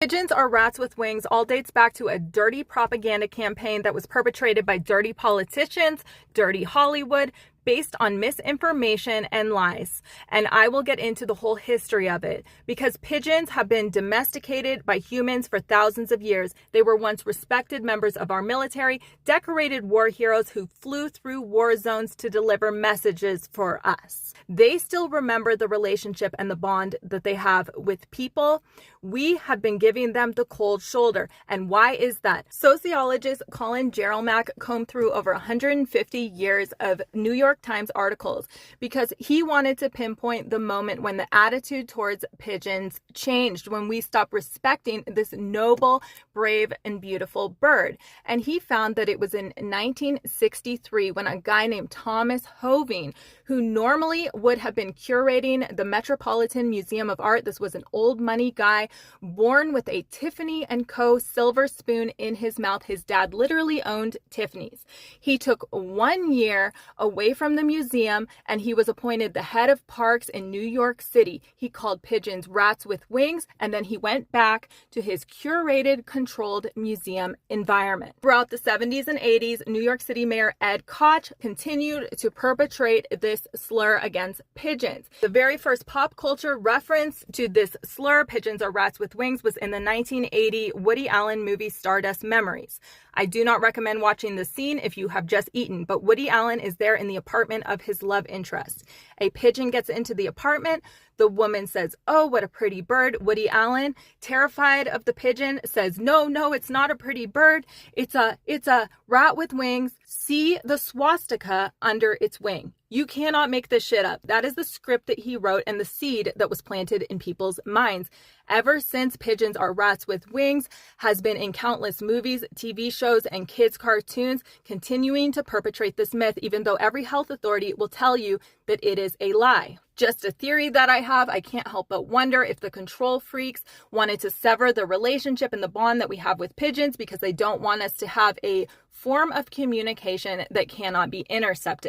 Pigeons are rats with wings all dates back to a dirty propaganda campaign that was perpetrated by dirty politicians, dirty Hollywood, based on misinformation and lies. And I will get into the whole history of it because pigeons have been domesticated by humans for thousands of years. They were once respected members of our military, decorated war heroes who flew through war zones to deliver messages for us. They still remember the relationship and the bond that they have with people. We have been giving them the cold shoulder. And why is that? Sociologist Colin Jerelmack combed through over 150 years of New York Times articles because he wanted to pinpoint the moment when the attitude towards pigeons changed, when we stopped respecting this noble, brave, and beautiful bird. And he found that it was in 1963 when a guy named Thomas Hoving, who normally would have been curating the Metropolitan Museum of Art, this was an old money guy born with a Tiffany & Co. silver spoon in his mouth. His dad literally owned Tiffany's. He took 1 year away from the museum and he was appointed the head of parks in New York City. He called pigeons rats with wings, and then he went back to his curated, controlled museum environment. Throughout the 70s and 80s, New York City Mayor Ed Koch continued to perpetrate this slur against pigeons. The very first pop culture reference to this slur, pigeons are rats with wings, was in the 1980 Woody Allen movie Stardust Memories. I do not recommend watching the scene if you have just eaten, but Woody Allen is there in the apartment of his love interest. A pigeon gets into the apartment. The woman says, "Oh, what a pretty bird." Woody Allen, terrified of the pigeon, says, No, it's not a pretty bird. It's a rat with wings. See the swastika under its wing. You cannot make this shit up. That is the script that he wrote and the seed that was planted in people's minds. Ever since pigeons are rats with wings has been in countless movies, TV shows, and kids' cartoons, continuing to perpetrate this myth, even though every health authority will tell you that it is a lie. Just a theory that I have. I can't help but wonder if the control freaks wanted to sever the relationship and the bond that we have with pigeons because they don't want us to have a form of communication that cannot be intercepted.